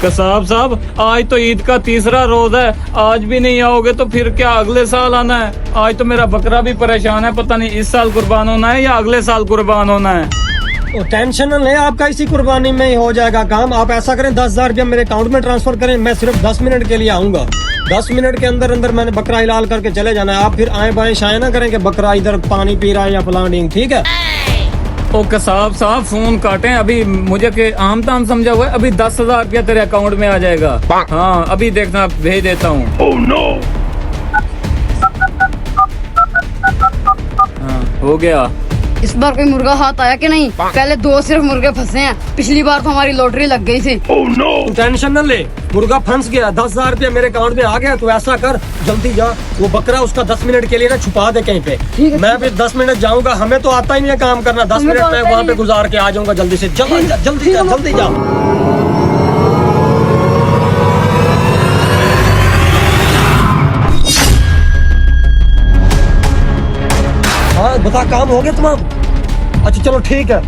कसाब साहब, आज तो ईद का तीसरा रोज है, आज भी नहीं आओगे तो फिर क्या अगले साल आना है? आज तो मेरा बकरा भी परेशान है, पता नहीं इस साल कुर्बान होना है या अगले साल कुर्बान होना है। तो टेंशन न लें, आपका इसी कुर्बानी में ही हो जाएगा काम। आप ऐसा करें 10,000 रुपया मेरे अकाउंट में ट्रांसफर करें, मैं सिर्फ 10 मिनट के लिए आऊंगा। 10 मिनट के अंदर अंदर मैंने बकरा हिलाल करके चले जाना है। आप फिर आए बाएं शाये ना करें कि बकरा इधर पानी पी रहा है या फलानी, ठीक है? ओ कसाब साहब फोन काटें, अभी मुझे के आम ताम समझा हुआ है, अभी 10,000 रुपया तेरे अकाउंट में आ जाएगा। हाँ अभी देखना, भेज देता हूँ। हाँ हो गया। इस बार कोई मुर्गा हाथ आया कि नहीं? पहले 2 सिर्फ मुर्गे फंसे हैं, पिछली बार तो हमारी लॉटरी लग गई थी। तू टेंशन न ले, मुर्गा फंस गया, 10,000 रुपया मेरे अकाउंट में आ गया। तो ऐसा कर, जल्दी जा, वो बकरा उसका 10 मिनट के लिए ना छुपा दे कहीं पे। मैं फिर 10 मिनट जाऊंगा, हमें तो आता ही नहीं है काम करना। 10 मिनट मैं वहाँ पे गुजार के आ जाऊंगा जल्दी से। जल्दी जा, जल्दी जा, जल्दी जा। हाँ बता, काम हो गया तुम्हारा? अच्छा चलो ठीक है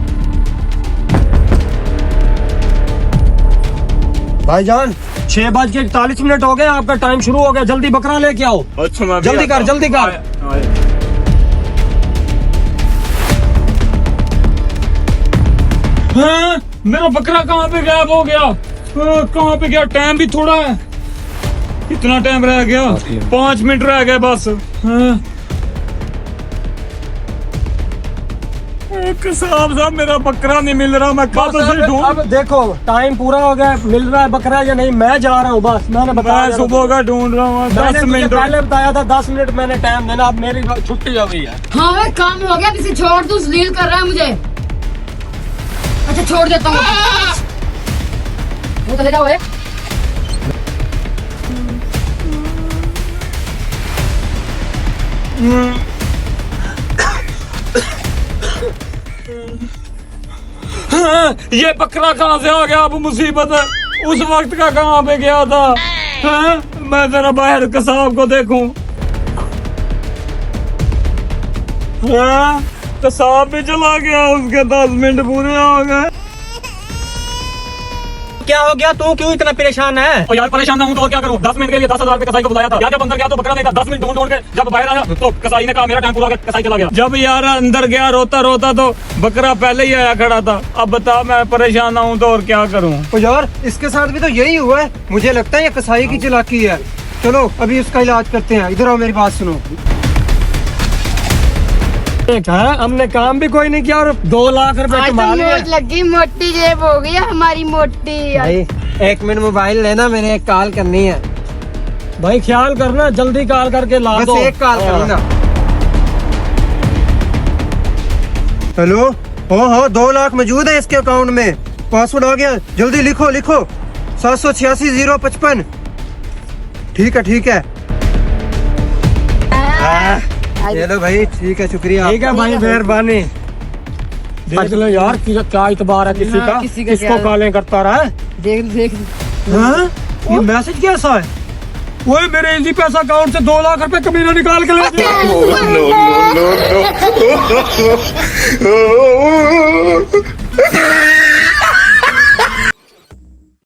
भाईजान, 6:41 हो गए, आपका टाइम शुरू हो गया। जल्दी बकरा लेके आओ। अच्छा मैं जल्दी कर, जल्दी कर। हाँ, मेरा बकरा कहाँ पे गायब हो गया? कहाँ पे गया? टाइम भी थोड़ा है, कितना टाइम रह गया? 5 मिनट रह गए बस। हाँ। कसाब साहब मेरा बकरा नहीं मिल रहा, मैं कब से ढूंढ। अब देखो टाइम पूरा हो गया, मिल रहा है बकरा या नहीं? मैं जा रहा हूँ बस, मैंने बताया सुबह का ढूंढ रहा हूँ। 10 मिनट पहले बताया था, 10 मिनट मैंने टाइम देना। अब मेरी छुट्टी हो गई है। हाँ भाई काम हो गया, किसी छोड़ तू जलील कर रहा है मुझे। अच्छा छोड़ देता हूँ, वो चले जाओ। हाँ, ये बकरा कहाँ से आ गया? अब मुसीबत है, उस वक्त का कहाँ पे गया था? हाँ, मैं जरा बाहर कसाब को देखूं। हाँ, कसाब भी चला गया, उसके 10 मिनट पूरे हो गए। क्या हो गया? तू क्यों इतना परेशान है? और यार परेशान ना हूं तो और क्या करूं? 10 मिनट के लिए 10,000 रुपए कसाई को बुलाया था यार। जब अंदर गया तो बकरा देखा, 10 मिनट ढूंढ ढूंढ के जब बाहर आया तो कसाई ने कहा मेरा टाइम पूरा हो गया, कसाई चला गया। जब यार अंदर गया रोता रोता तो बकरा पहले ही आया खड़ा था। अब बता, मैं परेशान ना हूं तो और क्या करूं? तो यार इसके साथ भी तो यही हुआ है। मुझे लगता है ये कसाई की चालाकी है। चलो अभी इसका इलाज करते हैं। इधर आओ, मेरी बात सुनो। है, हमने काम भी कोई नहीं किया और 2 लाख रुपए कमा लिए। लगी मोटी जेब हो गई हमारी, मोटी। भाई 1 मिनट मोबाइल लेना, मैंने एक कॉल करनी है। भाई ख्याल करना, जल्दी कॉल करके ला दो। बस एक कॉल करना। हेलो, हो 2 लाख मौजूद है इसके अकाउंट में। पासवर्ड आ गया, जल्दी लिखो लिखो, 786-055। ठीक है ठीक है। ये लो भाई, ठीक है, शुक्रिया। ठीक है भाई, मेहरबानी। देख लो यार क्या इतबार है किसी का, किसको कॉलें करता रहा है। देख देख हाँ? ये मैसेज कैसा है? वो मेरे इजी पैसा अकाउंट से 2 लाख रुपए कमीना निकाल के ले गया।